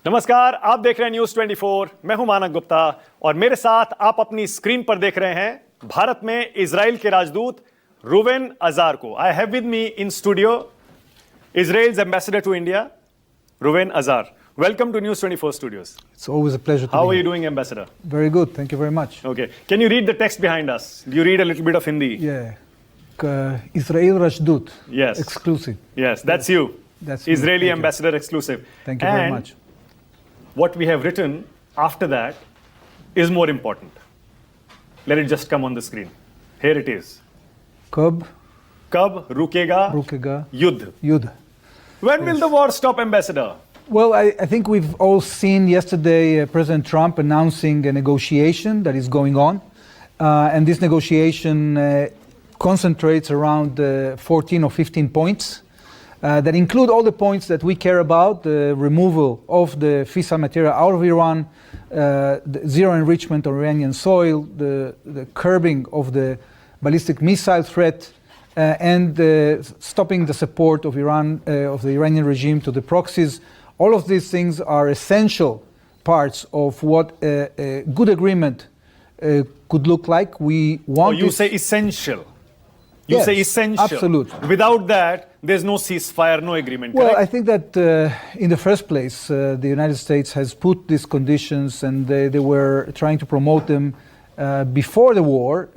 नमस्कार, आप देख रहे हैं न्यूज 24। मैं हूं मानक गुप्ता और मेरे साथ आप अपनी स्क्रीन पर देख रहे हैं भारत में इजराइल के राजदूत रूवेन अजार को। I have with me in studio Israel's ambassador to India, Reuven Azar. Welcome to News 24 Studios. It's always a pleasure to be here. How are you doing, Ambassador? Very good, thank you very much. Okay. Can you read the text behind us? Do you read a little bit of Hindi? Yeah. Israel Rajdut. Yes. Exclusive. Yes, that's you. That's me. Israeli Thank ambassador exclusive. Thank you very much. What we have written after that is more important. Let it just come on the screen. Here it is. Kab Rukega Yuddh. Yuddh. When will the war stop, Ambassador? Well, I think we've all seen yesterday President Trump announcing a negotiation that is going on. And this negotiation concentrates around 14 or 15 points that include all the points that we care about: the removal of the fissile material out of Iran, the zero enrichment on Iranian soil, the curbing of the ballistic missile threat, and stopping the support of Iran, of the Iranian regime to the proxies. All of these things are essential parts of what a good agreement could look like. We want. You say essential. You say essential. Absolutely. Without that, there's no ceasefire, no agreement. Well, correct? I think that in the first place, the United States has put these conditions, and they were trying to promote them before the war.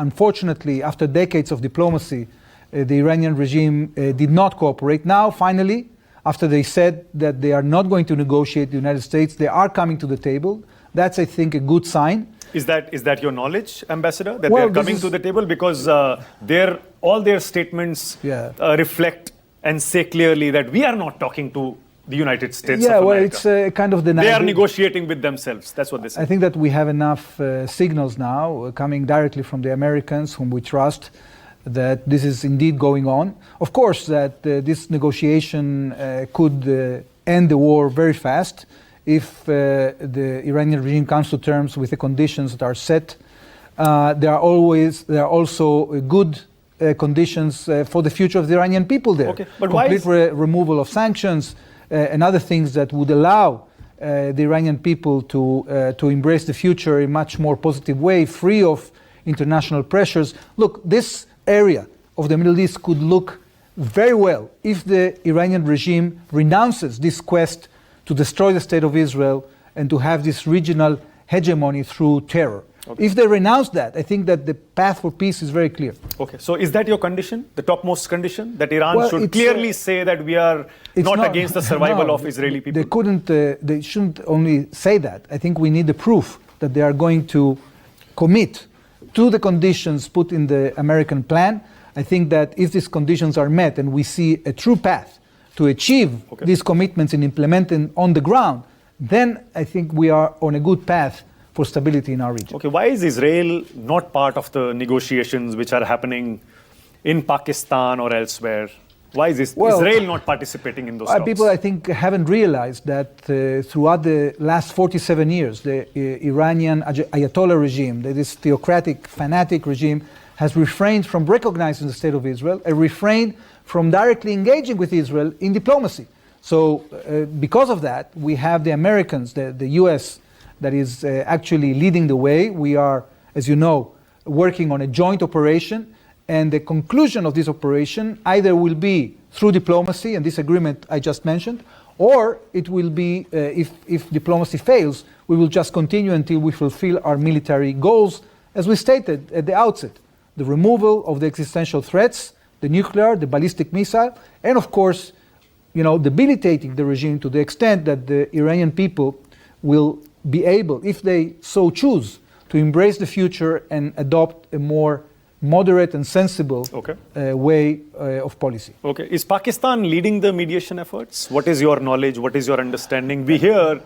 Unfortunately, after decades of diplomacy, the Iranian regime did not cooperate. Now, finally, after they said that they are not going to negotiate with the United States, they are coming to the table. That's, I think, a good sign. Is that your knowledge, Ambassador, that they're coming to the table? Because all their statements reflect and say clearly that we are not talking to the United States of America. Well, it's kind of the... They are negotiating with themselves. That's what they say. I think that we have enough signals now coming directly from the Americans, whom we trust, that this is indeed going on. Of course, that this negotiation could end the war very fast if the Iranian regime comes to terms with the conditions that are set. There are also good conditions for the future of the Iranian people there. Okay, but complete removal of sanctions and other things that would allow the Iranian people to embrace the future in a much more positive way, free of international pressures. Look, this area of the Middle East could look very well if the Iranian regime renounces this quest to destroy the state of Israel and to have this regional hegemony through terror. Okay. If they renounce that, I think that the path for peace is very clear. Okay, so is that your condition, the topmost condition, that Iran should clearly say that we are not against the survival of Israeli people? They shouldn't only say that. I think we need the proof that they are going to commit to the conditions put in the American plan. I think that if these conditions are met and we see a true path to achieve these commitments and implement them on the ground, then I think we are on a good path for stability in our region. Okay, why is Israel not part of the negotiations which are happening in Pakistan or elsewhere? Why is Israel not participating in those talks? People, I think, haven't realized that throughout the last 47 years, the Iranian Ayatollah regime, this theocratic, fanatic regime, has refrained from recognizing the state of Israel, and refrained from directly engaging with Israel in diplomacy. So because of that, we have the Americans, the US, that is actually leading the way. We are, as you know, working on a joint operation, and the conclusion of this operation either will be through diplomacy and this agreement I just mentioned, or it will be, if diplomacy fails, we will just continue until we fulfill our military goals, as we stated at the outset: the removal of the existential threats, the nuclear, the ballistic missile, and of course, debilitating the regime to the extent that the Iranian people will be able, if they so choose, to embrace the future and adopt a more moderate and sensible way of policy. Okay. Is Pakistan leading the mediation efforts? What is your knowledge? What is your understanding? We hear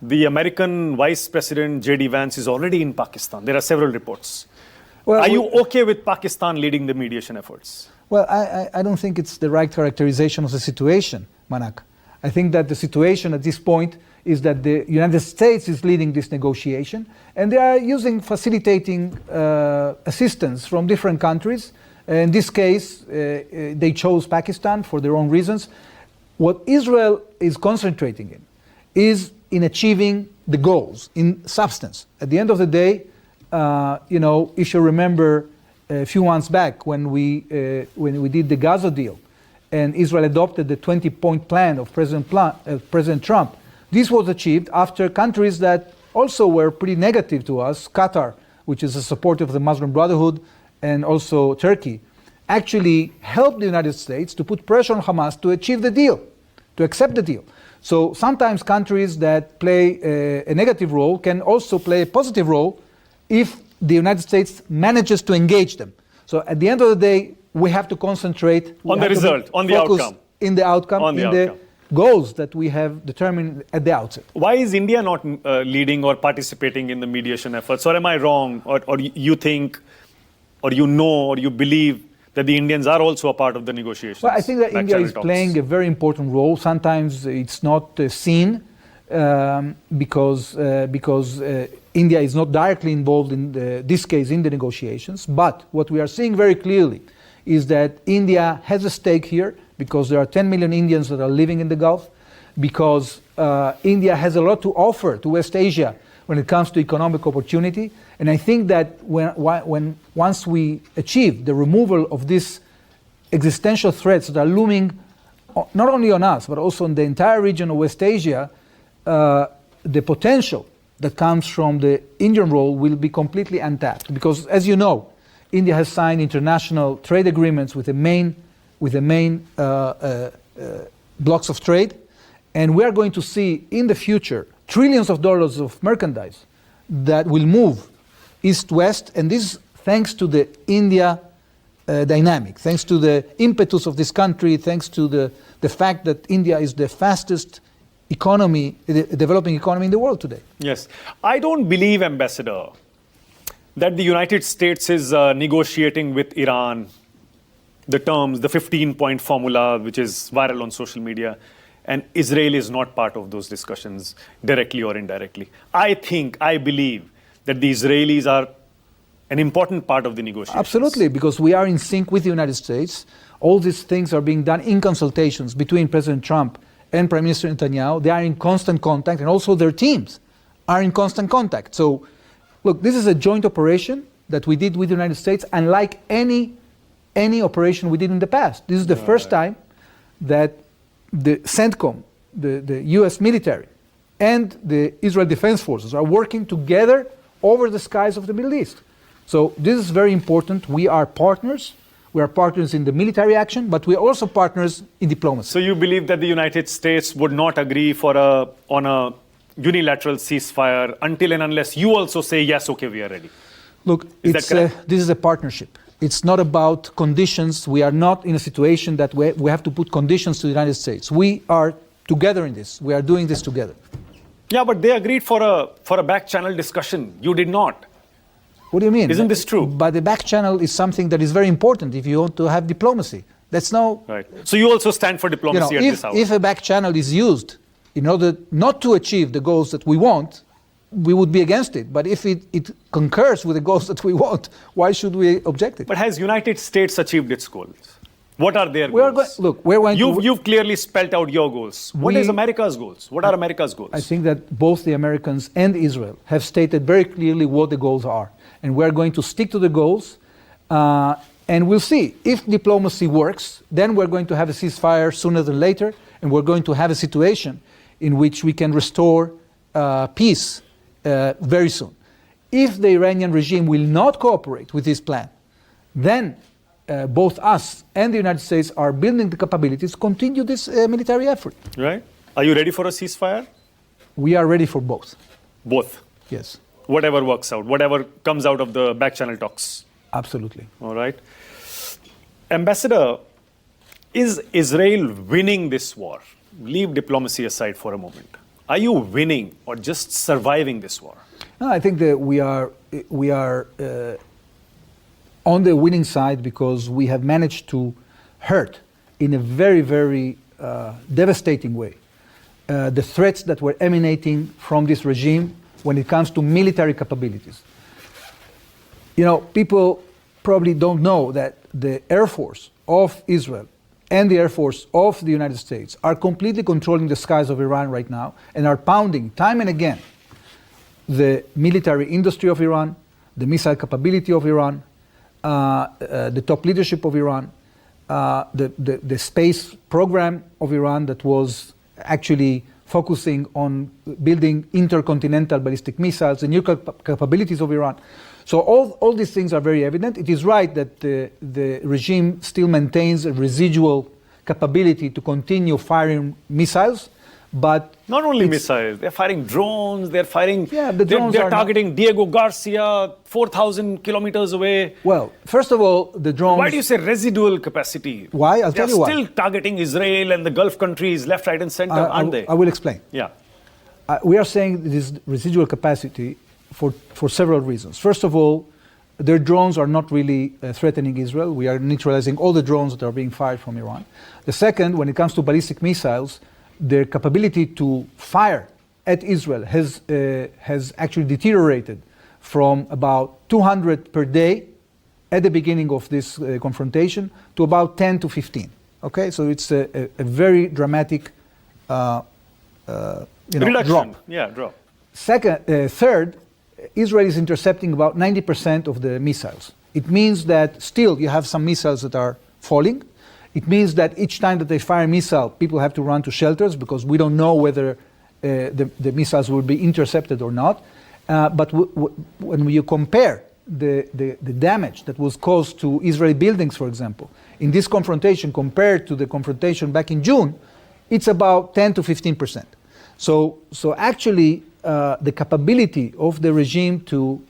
the American Vice President J.D. Vance is already in Pakistan. There are several reports. Well, are you okay with Pakistan leading the mediation efforts? Well, I don't think it's the right characterization of the situation, Manak. I think that the situation at this point is that the United States is leading this negotiation, and they are facilitating assistance from different countries. In this case, they chose Pakistan for their own reasons. What Israel is concentrating in is in achieving the goals, in substance. At the end of the day, if you remember a few months back when we did the Gaza deal and Israel adopted the 20-point plan of President Trump, this was achieved after countries that also were pretty negative to us, Qatar, which is a supporter of the Muslim Brotherhood, and also Turkey, actually helped the United States to put pressure on Hamas to achieve the deal, to accept the deal. So sometimes countries that play a negative role can also play a positive role if the United States manages to engage them. So at the end of the day, we have to concentrate on the result, on the outcome. In the outcome, on the the goals that we have determined at the outset. Why is India not leading or participating in the mediation efforts? Or am I wrong? Or you think, or you know, or you believe that the Indians are also a part of the negotiations? Well, I think that India is playing a very important role. Sometimes it's not seen because India is not directly involved in this case in the negotiations. But what we are seeing very clearly is that India has a stake here because there are 10 million Indians that are living in the Gulf, because India has a lot to offer to West Asia when it comes to economic opportunity. And I think that once we achieve the removal of these existential threats that are looming not only on us, but also on the entire region of West Asia, the potential that comes from the Indian role will be completely untapped. Because, as you know, India has signed international trade agreements with the main blocks of trade, and we are going to see in the future trillions of dollars of merchandise that will move east-west, and this thanks to the India dynamic, thanks to the impetus of this country, thanks to the fact that India is the fastest economy, developing economy in the world today. Yes. I don't believe, Ambassador, that the United States is negotiating with Iran the terms, the 15-point formula, which is viral on social media, and Israel is not part of those discussions directly or indirectly. I believe that the Israelis are an important part of the negotiations. Absolutely, because we are in sync with the United States. All these things are being done in consultations between President Trump and Prime Minister Netanyahu. They are in constant contact, and also their teams are in constant contact. So, look, this is a joint operation that we did with the United States, unlike any operation we did in the past. This is the first time that the CENTCOM, the US military, and the Israel Defense Forces are working together over the skies of the Middle East. So this is very important. We are partners. We are partners in the military action, but we are also partners in diplomacy. So you believe that the United States would not agree on a unilateral ceasefire until and unless you also say, yes, okay, we are ready? Look, this is a partnership. It's not about conditions. We are not in a situation that we have to put conditions to the United States. We are together in this. We are doing this together. Yeah, but they agreed for a back channel discussion. You did not. What do you mean? Isn't this true? But the back channel is something that is very important if you want to have diplomacy. That's no... Right. So you also stand for diplomacy at this hour. If a back channel is used in order not to achieve the goals that we want, we would be against it. But if it concurs with the goals that we want, why should we object it? But has United States achieved its goals? What are their goals? You've clearly spelled out your goals. What is America's goals? What are America's goals? I think that both the Americans and Israel have stated very clearly what the goals are. And we're going to stick to the goals. And we'll see. If diplomacy works, then we're going to have a ceasefire sooner than later. And we're going to have a situation in which we can restore peace very soon. If the Iranian regime will not cooperate with this plan, then both us and the United States are building the capabilities to continue this military effort. Right. Are you ready for a ceasefire? We are ready for both. Both? Yes. Whatever works out, whatever comes out of the back channel talks. Absolutely. All right. Ambassador, is Israel winning this war? Leave diplomacy aside for a moment. Are you winning or just surviving this war? No, I think that we are on the winning side because we have managed to hurt in a very, very devastating way the threats that were emanating from this regime when it comes to military capabilities. You know, people probably don't know that the Air Force of Israel and the Air Force of the United States are completely controlling the skies of Iran right now and are pounding time and again the military industry of Iran, the missile capability of Iran, the top leadership of Iran, the space program of Iran that was actually focusing on building intercontinental ballistic missiles, the nuclear capabilities of Iran. So all these things are very evident. It is right that the regime still maintains a residual capability to continue firing missiles, but not only missiles, they're firing drones, they're firing, yeah, the drones they're targeting Diego Garcia 4,000 kilometers away. Well, first of all, the drones... Why do you say residual capacity? Why? I'll tell you why. They're still targeting Israel and the Gulf countries left, right and center, aren't they? I will explain. Yeah. We are saying this residual capacity for several reasons. First of all, their drones are not really threatening Israel. We are neutralizing all the drones that are being fired from Iran. The second, when it comes to ballistic missiles, their capability to fire at Israel has actually deteriorated from about 200 per day at the beginning of this confrontation to about 10 to 15. Okay, so it's a very dramatic reduction. Drop. Yeah, drop. Third, Israel is intercepting about 90% of the missiles. It means that still you have some missiles that are falling. It means that each time that they fire a missile, people have to run to shelters because we don't know whether the missiles will be intercepted or not. But when you compare the damage that was caused to Israeli buildings, for example, in this confrontation compared to the confrontation back in June, it's about 10 to 15%. So actually, the capability of the regime to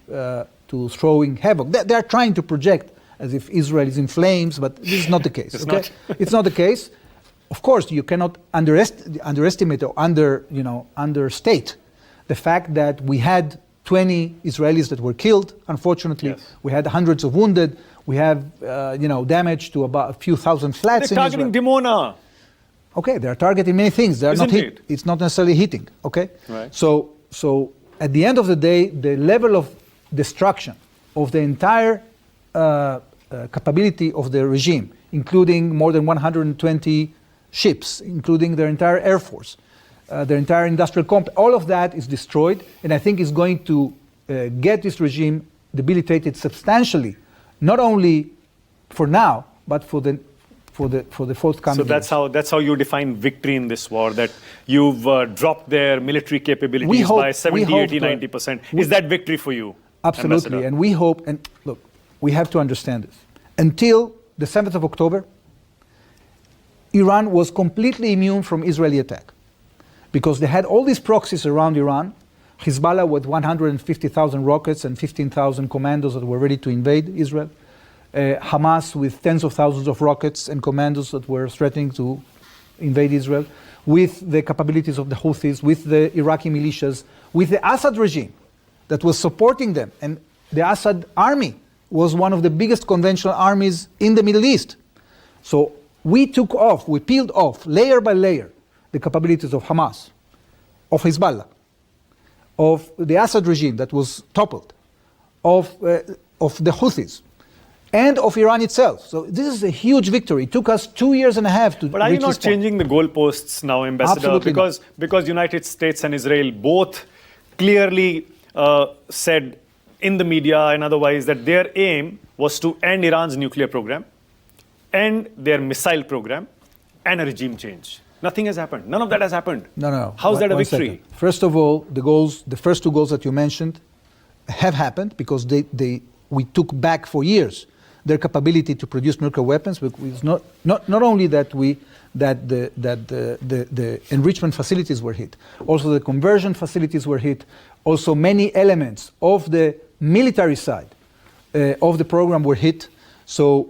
throwing havoc, they are trying to project as if Israel is in flames, but this is not the case. It's not the case. Of course, you cannot underestimate or understate the fact that we had 20 Israelis that were killed. Unfortunately, yes. We had hundreds of wounded. We have damage to about a few thousand flats. They're targeting Dimona. Okay, they are targeting many things. They are not hit. It's not necessarily hitting. Okay, right. So at the end of the day, the level of destruction of the entire capability of the regime, including more than 120 ships, including their entire air force, their entire industrial complex, all of that is destroyed, and I think is going to get this regime debilitated substantially, not only for now, but for the forthcoming. So that's how you define victory in this war, that you've dropped their military capabilities by 70, 80, 90%. Is that victory for you? Absolutely, Ambassador? And we hope, and look, we have to understand this. Until the 7th of October, Iran was completely immune from Israeli attack because they had all these proxies around Iran, Hezbollah with 150,000 rockets and 15,000 commandos that were ready to invade Israel, Hamas with tens of thousands of rockets and commandos that were threatening to invade Israel, with the capabilities of the Houthis, with the Iraqi militias, with the Assad regime that was supporting them. And the Assad army was one of the biggest conventional armies in the Middle East. So we peeled off layer by layer the capabilities of Hamas, of Hezbollah, of the Assad regime that was toppled, of the Houthis, and of Iran itself. So this is a huge victory. It took us 2 years and a half to reach this point. But are you not changing the goalposts now, Ambassador? Absolutely because United States and Israel both clearly said in the media and otherwise that their aim was to end Iran's nuclear program, end their missile program, and a regime change. Nothing has happened. None of that has happened. No. How's that a victory? Second. First of all, the first two goals that you mentioned have happened because we took back for years their capability to produce nuclear weapons. Because not only that the enrichment facilities were hit, also the conversion facilities were hit. Also, many elements of the military side of the program were hit. So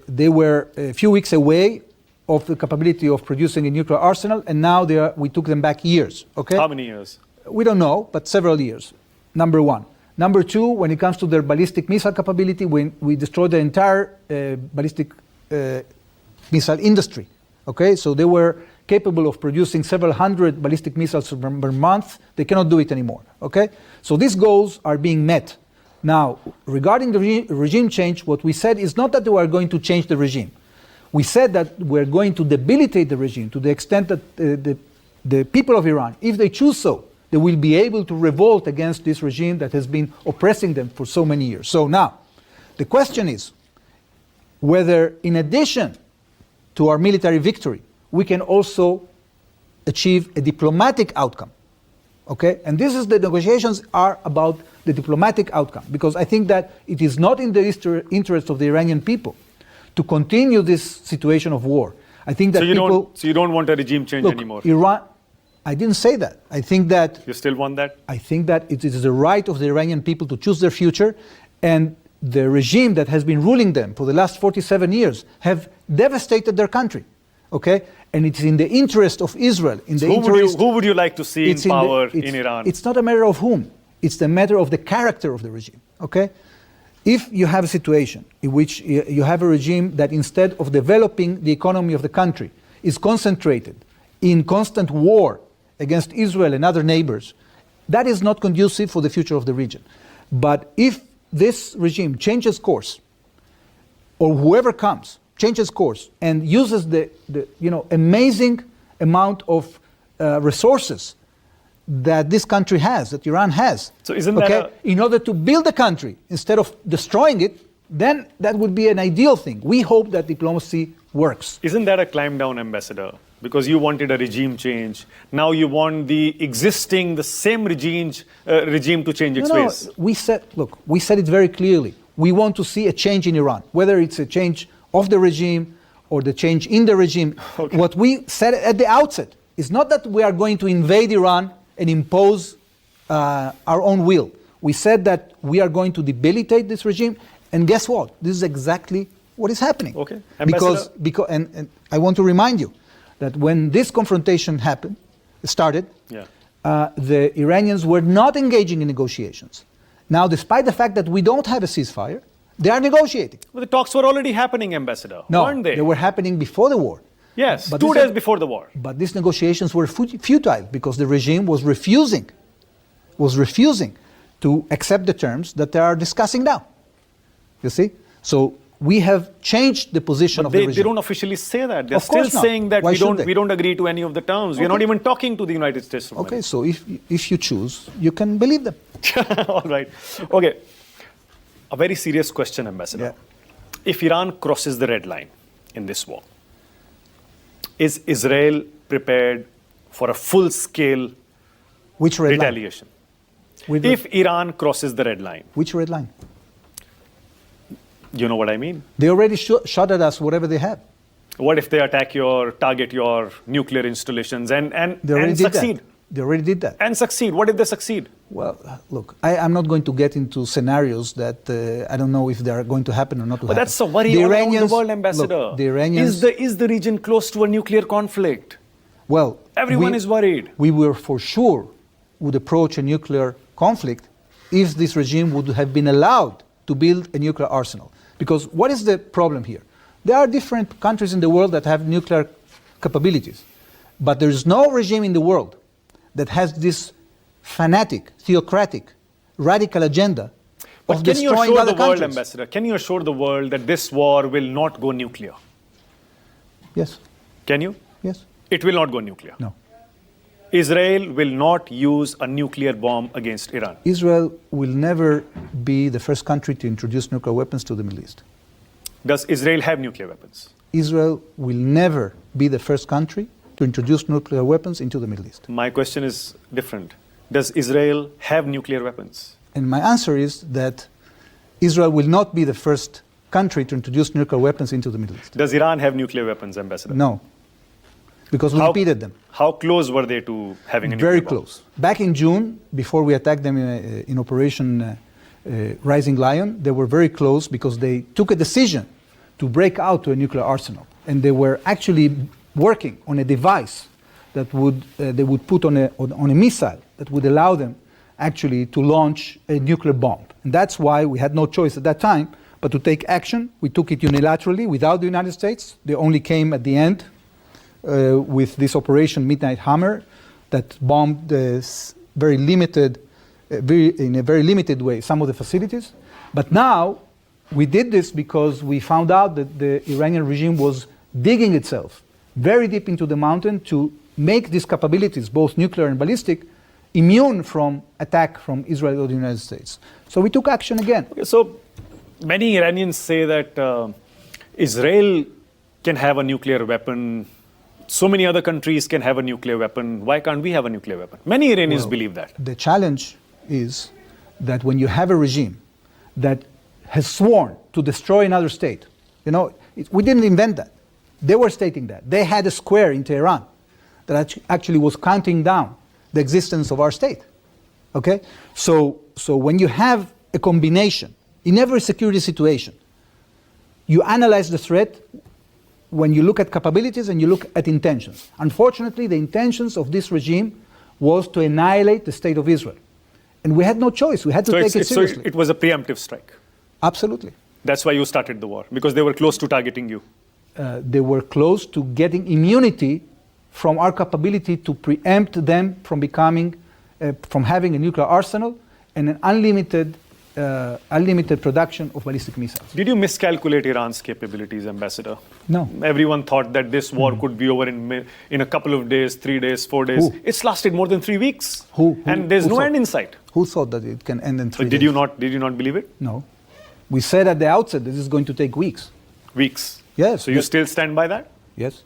they were a few weeks away of the capability of producing a nuclear arsenal, and now we took them back years. Okay. How many years? We don't know, but several years. Number one. Number two, when it comes to their ballistic missile capability, we destroyed the entire ballistic missile industry. Okay, so they were capable of producing several hundred ballistic missiles per month. They cannot do it anymore. Okay, so these goals are being met. Now, regarding the regime change, what we said is not that we are going to change the regime. We said that we're going to debilitate the regime to the extent that the people of Iran, if they choose so, they will be able to revolt against this regime that has been oppressing them for so many years. So now, the question is whether, in addition to our military victory, we can also achieve a diplomatic outcome. Okay? And this is the negotiations are about the diplomatic outcome, because I think that it is not in the interest of the Iranian people to continue this situation of war. I think that so you don't want a regime change anymore. Iran, I didn't say that. I think that you still want that. I think that it is the right of the Iranian people to choose their future, and the regime that has been ruling them for the last 47 years have devastated their country. Okay, and it's in the interest of Israel. Who would you like to see in power in Iran? It's not a matter of whom. It's the matter of the character of the regime. Okay, if you have a situation in which you have a regime that, instead of developing the economy of the country, is concentrated in constant war against Israel and other neighbors, that is not conducive for the future of the region. But if this regime changes course, or whoever comes changes course and uses the amazing amount of resources that this country has, that Iran has, so isn't that in order to build a country instead of destroying it, then that would be an ideal thing. We hope that diplomacy works. Isn't that a climb down, Ambassador? Because you wanted a regime change. Now you want the same regime to change its ways. We said it very clearly. We want to see a change in Iran, whether it's a change of the regime or the change in the regime. Okay. What we said at the outset is not that we are going to invade Iran and impose our own will. We said that we are going to debilitate this regime, and guess what? This is exactly what is happening. Okay. Because and I want to remind you that when this confrontation started, the Iranians were not engaging in negotiations. Now, despite the fact that we don't have a ceasefire, they are negotiating. Well, the talks were already happening, Ambassador, weren't they? They were happening before the war. Yes, but 2 days before the war. But these negotiations were futile because the regime was refusing to accept the terms that they are discussing now. You see? So we have changed the position of the regime. They don't officially say that. They're still saying that we don't agree to any of the terms. Okay. We're not even talking to the United States. Okay, so if you choose, you can believe them. All right. Okay. A very serious question, Ambassador. Yeah. If Iran crosses the red line in this war, is Israel prepared for a full-scale retaliation? If Iran crosses the red line. Which red line? You know what I mean? They already shot at us whatever they have. What if they target your nuclear installations and succeed? They already did that. And succeed. What if they succeed? Well, look, I'm not going to get into scenarios that I don't know if they are going to happen or not. But that's a worry all around the world, Ambassador. Look, the Iranians, is the region close to a nuclear conflict? Well, everyone is worried. We were for sure would approach a nuclear conflict if this regime would have been allowed to build a nuclear arsenal. Because what is the problem here? There are different countries in the world that have nuclear capabilities. But there is no regime in the world that has this fanatic, theocratic, radical agenda of destroying other countries. Ambassador, can you assure the world that this war will not go nuclear? Yes. Can you? Yes. It will not go nuclear? No. Israel will not use a nuclear bomb against Iran? Israel will never be the first country to introduce nuclear weapons to the Middle East. Does Israel have nuclear weapons? Israel will never be the first country to introduce nuclear weapons into the Middle East. My question is different. Does Israel have nuclear weapons? And my answer is that Israel will not be the first country to introduce nuclear weapons into the Middle East. Does Iran have nuclear weapons, Ambassador? No, because we repeated them. How close were they to having a nuclear Very bomb? close. Back in June, before we attacked them in Operation Rising Lion, they were very close because they took a decision to break out to a nuclear arsenal. And they were actually working on a device that they would put on a missile that would allow them actually to launch a nuclear bomb. And that's why we had no choice at that time but to take action. We took it unilaterally without the United States. They only came at the end with this Operation Midnight Hammer that bombed in a very limited way some of the facilities. But now we did this because we found out that the Iranian regime was digging itself very deep into the mountain to make these capabilities, both nuclear and ballistic, immune from attack from Israel or the United States. So we took action again. Okay, so many Iranians say that Israel can have a nuclear weapon. So many other countries can have a nuclear weapon. Why can't we have a nuclear weapon? Many Iranians believe that. The challenge is that when you have a regime that has sworn to destroy another state, we didn't invent that. They were stating that. They had a square in Tehran that actually was counting down the existence of our state. Okay? So when you have a combination in every security situation, you analyze the threat when you look at capabilities and you look at intentions. Unfortunately, the intentions of this regime was to annihilate the state of Israel. And we had no choice. We had to take it seriously. So it was a preemptive strike. Absolutely. That's why you started the war, because they were close to targeting you. They were close to getting immunity from our capability to preempt them from from having a nuclear arsenal and an unlimited production of ballistic missiles. Did you miscalculate Iran's capabilities, Ambassador? No. Everyone thought that this war could be over in a couple of days, 3 days, 4 days. Who? It's lasted more than 3 weeks. And there's who no thought? end in sight. Who thought that it can end in 3 days? Did you not believe it? No. We said at the outset this is going to take weeks. Weeks? Yes. So you still stand by that? Yes.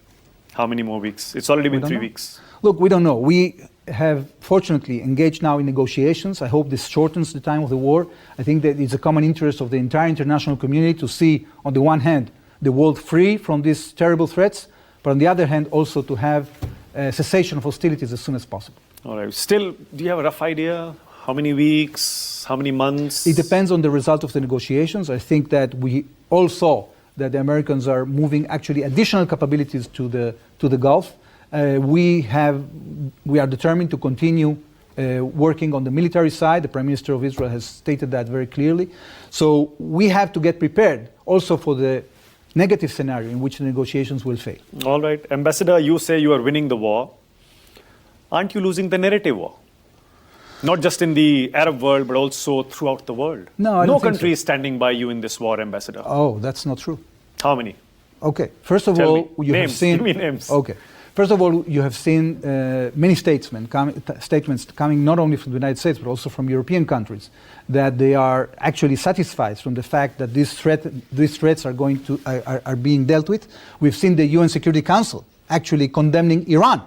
How many more weeks? It's already been 3 know. weeks. Look, we don't know. We have fortunately engaged now in negotiations. I hope this shortens the time of the war. I think that it's a common interest of the entire international community to see, on the one hand, the world free from these terrible threats, but on the other hand, also to have a cessation of hostilities as soon as possible. All right. Still, do you have a rough idea? How many weeks? How many months? It depends on the result of the negotiations. I think that we all saw that the Americans are moving actually additional capabilities to the Gulf. We are determined to continue working on the military side. The Prime Minister of Israel has stated that very clearly. So we have to get prepared also for the negative scenario in which the negotiations will fail. All right. Ambassador, you say you are winning the war. Aren't you losing the narrative war? Not just in the Arab world, but also throughout the world. No, I don't No think country so. is standing by you in this war, Ambassador. Oh, that's not true. How many? Okay. First of Tell all, me. you Names. have seen. Give me names. Okay. First of all, you have seen many statements coming not only from the United States but also from European countries that they are actually satisfied from the fact that these threats are being dealt with. We've seen the UN Security Council actually condemning Iran,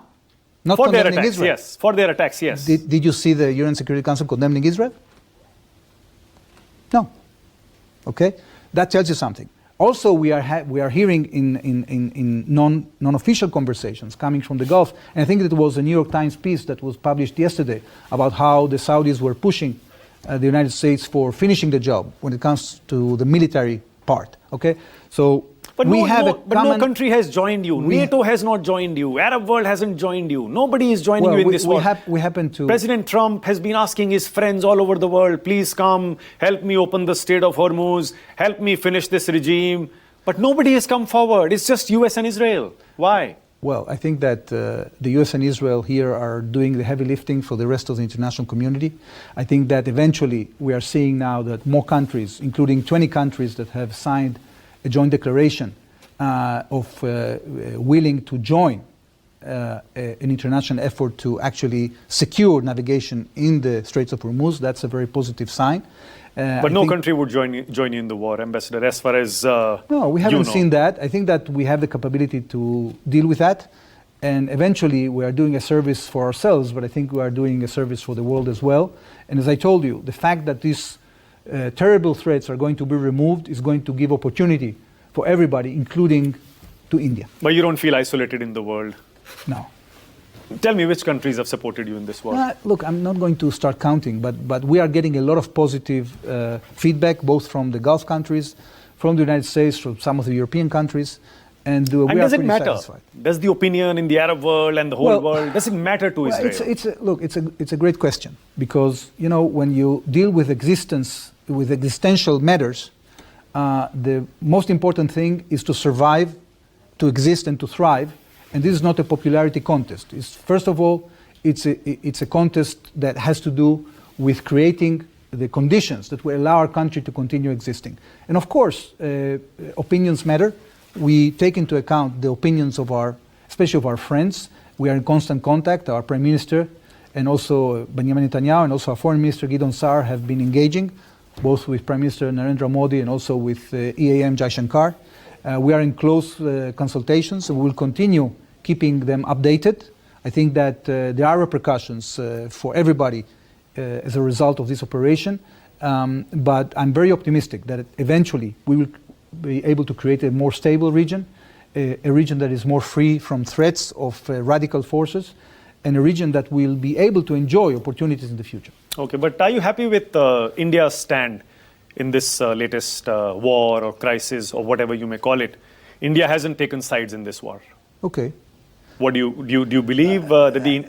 not For their condemning attacks, Israel. yes. For their attacks, yes. Did you see the UN Security Council condemning Israel? No. Okay, that tells you something. Also, we are hearing in non-official conversations coming from the Gulf, and I think it was a New York Times piece that was published yesterday about how the Saudis were pushing the United States for finishing the job when it comes to the military part. Okay, so But no country has joined you. We- NATO has not joined you. Arab world hasn't joined you. Nobody is joining you in this war. We happen to. President Trump has been asking his friends all over the world, please come, help me open the Strait of Hormuz, help me finish this regime. But nobody has come forward. It's just US and Israel. Why? Well, I think that the US and Israel here are doing the heavy lifting for the rest of the international community. I think that eventually we are seeing now that more countries, including 20 countries that have signed a joint declaration of willing to join an international effort to actually secure navigation in the Straits of Hormuz. That's a very positive sign. But no country would join you in the war, Ambassador, as far as No, we haven't seen that. I think that we have the capability to deal with that. And eventually we are doing a service for ourselves, but I think we are doing a service for the world as well. And as I told you, the fact that these terrible threats are going to be removed is going to give opportunity for everybody, including to India. But you don't feel isolated in the world. No. Tell me which countries have supported you in this war. Look, I'm not going to start counting, but we are getting a lot of positive feedback, both from the Gulf countries, from the United States, from some of the European countries, and we are does it pretty matter? satisfied. Does the opinion in the Arab world and the whole world, does it matter to Israel? It's a great question, because when you deal with existential matters, the most important thing is to survive, to exist, and to thrive. And this is not a popularity contest. First of all, it's a contest that has to do with creating the conditions that will allow our country to continue existing. And of course, opinions matter. We take into account the opinions of especially of our friends. We are in constant contact. Our Prime Minister and also Benjamin Netanyahu and also our Foreign Minister Gideon Saar have been engaging, both with Prime Minister Narendra Modi and also with EAM Jai Shankar. We are in close consultations, and we will continue keeping them updated. I think that there are repercussions for everybody as a result of this operation, but I'm very optimistic that eventually we will be able to create a more stable region, a region that is more free from threats of radical forces, and a region that will be able to enjoy opportunities in the future. Okay, but are you happy with India's stand in this latest war or crisis or whatever you may call it? India hasn't taken sides in this war. Okay. What do you believe that the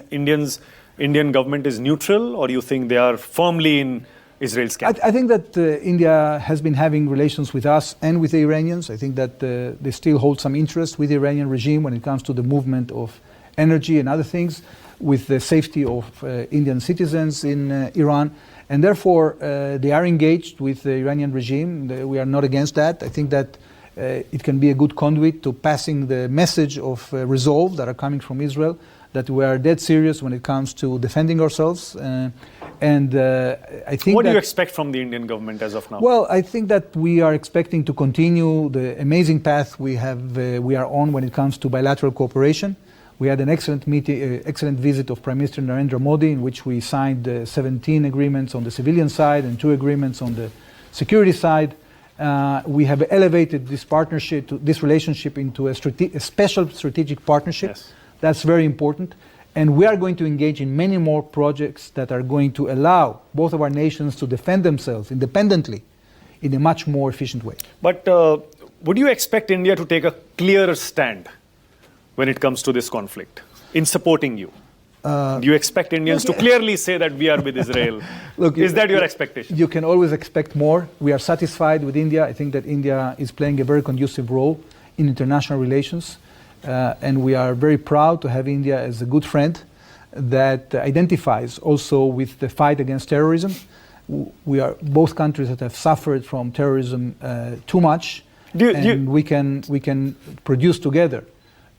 Indian government is neutral, or do you think they are firmly in Israel's camp? I think that India has been having relations with us and with the Iranians. I think that they still hold some interest with the Iranian regime when it comes to the movement of energy and other things, with the safety of Indian citizens in Iran. And therefore, they are engaged with the Iranian regime. We are not against that. I think that it can be a good conduit to passing the message of resolve that are coming from Israel, that we are dead serious when it comes to defending ourselves. I think what do you expect from the Indian government as of now? Well, I think that we are expecting to continue the amazing path we are on when it comes to bilateral cooperation. We had an excellent visit of Prime Minister Narendra Modi, in which we signed 17 agreements on the civilian side and 2 agreements on the security side. We have elevated this relationship into a special strategic partnership. Yes. That's very important. And we are going to engage in many more projects that are going to allow both of our nations to defend themselves independently in a much more efficient way. But would you expect India to take a clearer stand when it comes to this conflict in supporting you? Do you expect Indians to clearly say that we are with Israel? Look, is that your expectation? You can always expect more. We are satisfied with India. I think that India is playing a very conducive role in international relations. And we are very proud to have India as a good friend that identifies also with the fight against terrorism. We are both countries that have suffered from terrorism too much, we can produce together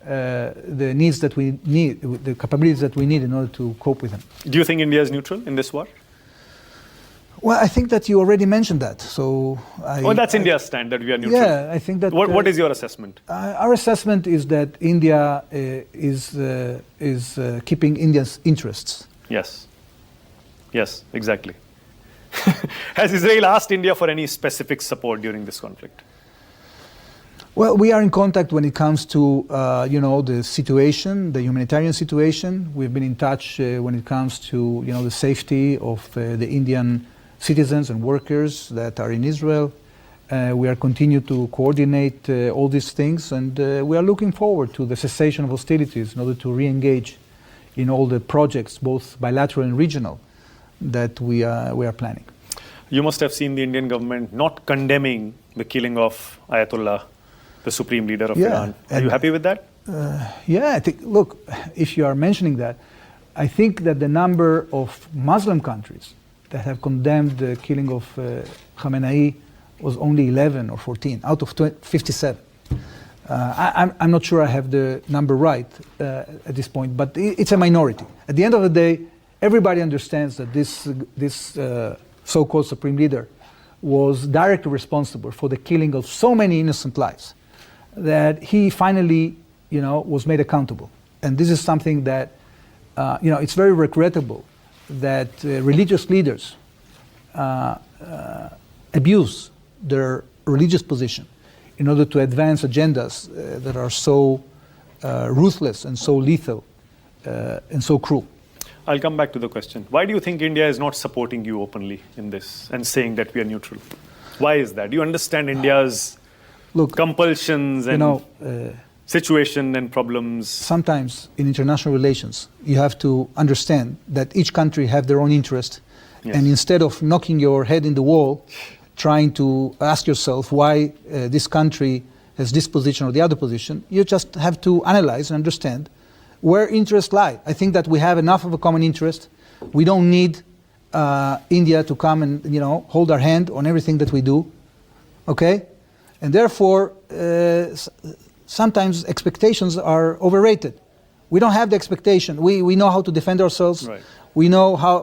the needs that we need, the capabilities that we need in order to cope with them. Do you think India is neutral in this war? Well, I think that you already mentioned that. So that's India's stand, that we are neutral. Yeah, I think that. What is your assessment? Our assessment is that India is keeping India's interests. Yes. Yes, exactly. Has Israel asked India for any specific support during this conflict? Well, we are in contact when it comes to, the situation, the humanitarian situation. We've been in touch when it comes to, the safety of the Indian citizens and workers that are in Israel. We are continue to coordinate all these things, and we are looking forward to the cessation of hostilities in order to re-engage in all the projects, both bilateral and regional, that we are planning. You must have seen the Indian government not condemning the killing of Ayatollah, the supreme leader of Iran. Are you happy with that? I think, look, if you are mentioning that, I think that the number of Muslim countries that have condemned the killing of Khamenei was only 11 or 14 out of 57. I'm not sure I have the number right at this point, but it's a minority. At the end of the day, everybody understands that this so-called supreme leader was directly responsible for the killing of so many innocent lives, that he finally, was made accountable. And this is something that, it's very regrettable that religious leaders abuse their religious position in order to advance agendas that are so ruthless and so lethal and so cruel. I'll come back to the question. Why do you think India is not supporting you openly in this and saying that we are neutral? Why is that? Do you understand India's compulsions and situation and problems? Sometimes in international relations, you have to understand that each country have their own interest. Yes. And instead of knocking your head in the wall, trying to ask yourself why this country has this position or the other position, you just have to analyze and understand where interests lie. I think that we have enough of a common interest. We don't need India to come and hold our hand on everything that we do, okay? And therefore, sometimes expectations are overrated. We don't have the expectation. We know how to defend ourselves. Right. We know how,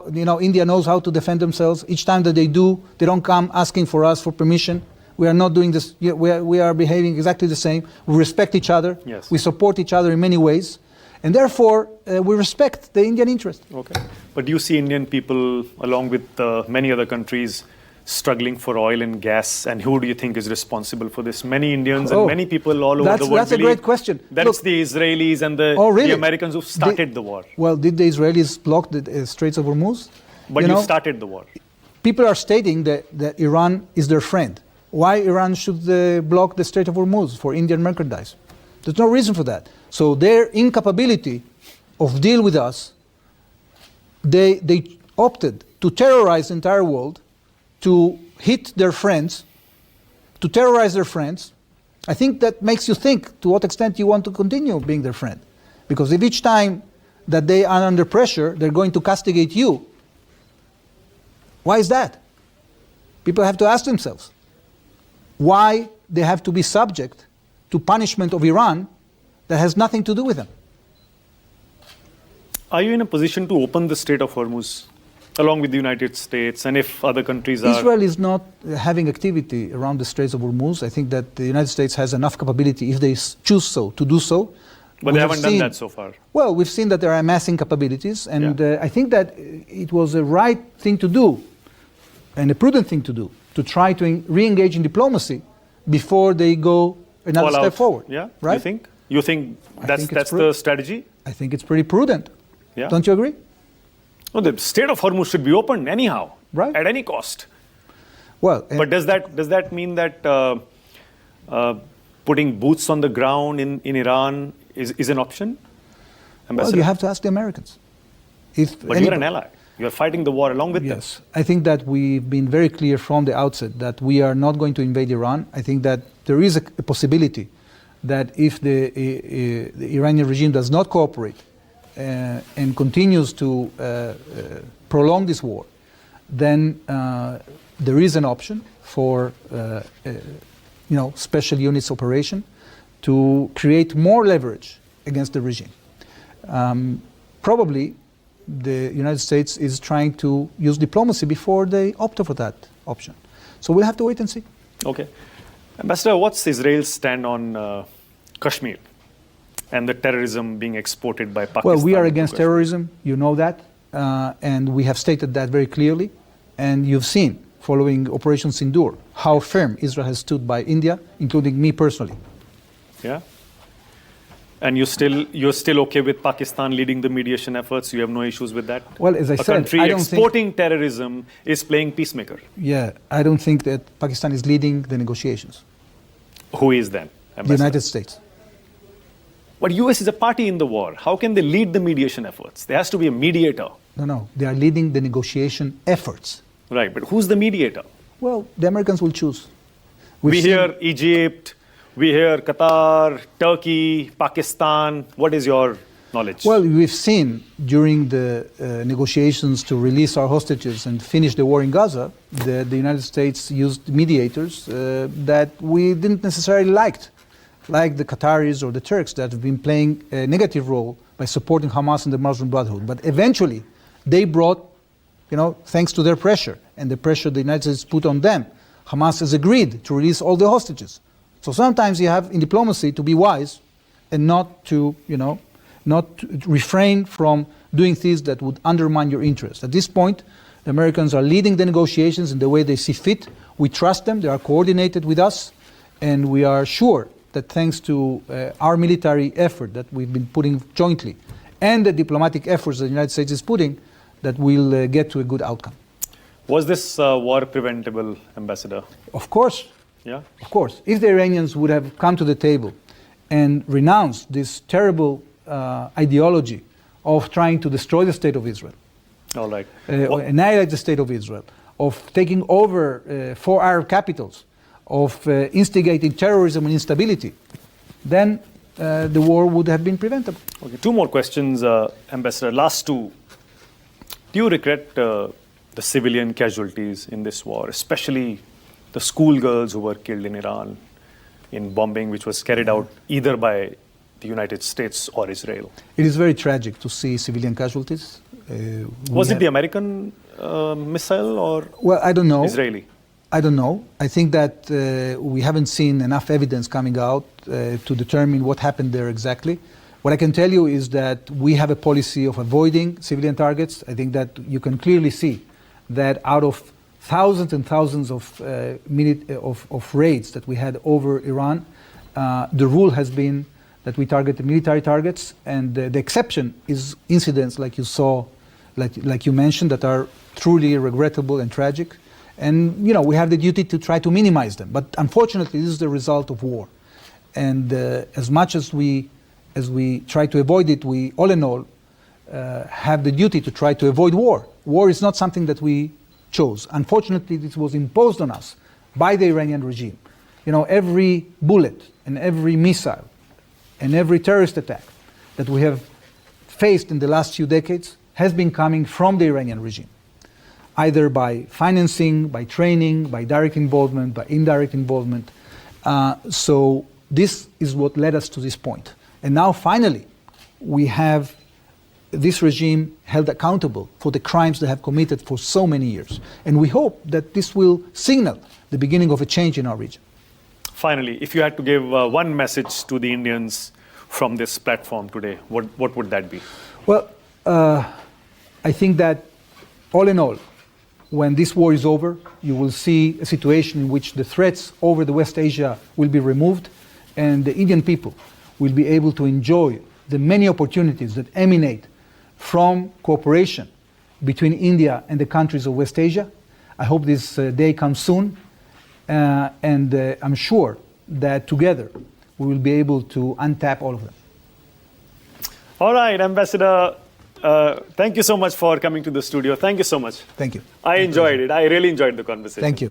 India knows how to defend themselves. Each time that they do, they don't come asking for us for permission. We are not doing this. We are behaving exactly the same. We respect each other. Yes. We support each other in many ways. And therefore, we respect the Indian interest. Okay. But do you see Indian people, along with many other countries, struggling for oil and gas? And who do you think is responsible for this? Many Indians and many people all over the world That's a great question. That it's the Israelis and the Americans who started the war. Well, did the Israelis block the Straits of Hormuz? But you started the war. People are stating that Iran is their friend. Why Iran should block the Strait of Hormuz for Indian merchandise? There's no reason for that. So their incapability of deal with us, they opted to terrorize the entire world, to hit their friends, to terrorize their friends. I think that makes you think to what extent you want to continue being their friend. Because if each time that they are under pressure, they're going to castigate you, why is that? People have to ask themselves why they have to be subject to punishment of Iran that has nothing to do with them. Are you in a position to open the Strait of Hormuz along with the United States, and if other countries are... Israel is not having activity around the Straits of Hormuz. I think that the United States has enough capability, if they choose so, to do so. But they haven't done that so far. Well, we've seen that there are amassing capabilities, and I think that it was a right thing to do, and a prudent thing to do, to try to re-engage in diplomacy before they go another step forward. Yeah, right? You think that's the strategy? I think it's pretty prudent. Yeah. Don't you agree? No, the Strait of Hormuz should be opened anyhow, right? At any cost. Well, but does that mean that putting boots on the ground in Iran is an option? Ambassador? Well, you have to ask the Americans. But you're an ally. You're fighting the war along with them. Yes. I think that we've been very clear from the outset that we are not going to invade Iran. I think that there is a possibility that if the Iranian regime does not cooperate and continues to prolong this war, then there is an option for special units operation to create more leverage against the regime. Probably the United States is trying to use diplomacy before they opt for that option. So we'll have to wait and see. Okay. Ambassador, what's Israel's stand on Kashmir and the terrorism being exported by Pakistan? Well, we are against terrorism, you know that, and we have stated that very clearly. And you've seen, following Operation Sindoor, how firm Israel has stood by India, including me personally. Yeah? And you're still okay with Pakistan leading the mediation efforts? You have no issues with that? Well, as I said, a country exporting terrorism is playing peacemaker. Yeah, I don't think that Pakistan is leading the negotiations. Who is then? Ambassador? The United States. But US is a party in the war. How can they lead the mediation efforts? There has to be a mediator. No. They are leading the negotiation efforts. Right, but who's the mediator? Well, the Americans will choose. We hear Egypt, we hear Qatar, Turkey, Pakistan. What is your knowledge? Well, we've seen during the negotiations to release our hostages and finish the war in Gaza, the United States used mediators that we didn't necessarily like the Qataris or the Turks that have been playing a negative role by supporting Hamas and the Muslim Brotherhood. But eventually, they brought, thanks to their pressure and the pressure the United States put on them, Hamas has agreed to release all the hostages. So sometimes you have in diplomacy to be wise and not to refrain from doing things that would undermine your interest. At this point, the Americans are leading the negotiations in the way they see fit. We trust them. They are coordinated with us. And we are sure that thanks to our military effort that we've been putting jointly and the diplomatic efforts that the United States is putting, that we'll get to a good outcome. Was this war preventable, Ambassador? Of course. Yeah? Of course. If the Iranians would have come to the table and renounced this terrible ideology of trying to destroy the state of Israel, all right, annihilate the state of Israel, of taking over 4 Arab capitals, of instigating terrorism and instability, then the war would have been preventable. Okay, 2 more questions, Ambassador. Last 2. Do you regret the civilian casualties in this war, especially the schoolgirls who were killed in Iran, in bombing which was carried out either by the United States or Israel. It is very tragic to see civilian casualties. Was it the American missile or well, I don't know. Israeli? I don't know. I think that we haven't seen enough evidence coming out to determine what happened there exactly. What I can tell you is that we have a policy of avoiding civilian targets. I think that you can clearly see that out of thousands and thousands of raids that we had over Iran, the rule has been that we target the military targets, and the exception is incidents like you saw, like you mentioned, that are truly regrettable and tragic. And we have the duty to try to minimize them. But unfortunately, this is the result of war. And as much as we try to avoid it, we all in all have the duty to try to avoid war. War is not something that we chose. Unfortunately, this was imposed on us by the Iranian regime. Every bullet and every missile and every terrorist attack that we have faced in the last few decades has been coming from the Iranian regime, either by financing, by training, by direct involvement, by indirect involvement. So this is what led us to this point. And now finally, we have this regime held accountable for the crimes they have committed for so many years. And we hope that this will signal the beginning of a change in our region. Finally, if you had to give one message to the Indians from this platform today, what would that be? Well, I think that all in all, when this war is over, you will see a situation in which the threats over the West Asia will be removed, and the Indian people will be able to enjoy the many opportunities that emanate from cooperation between India and the countries of West Asia. I hope this day comes soon, and I'm sure that together we will be able to untap all of them. All right, Ambassador, thank you so much for coming to the studio. Thank you so much. Thank you. I enjoyed it. I really enjoyed the conversation. Thank you.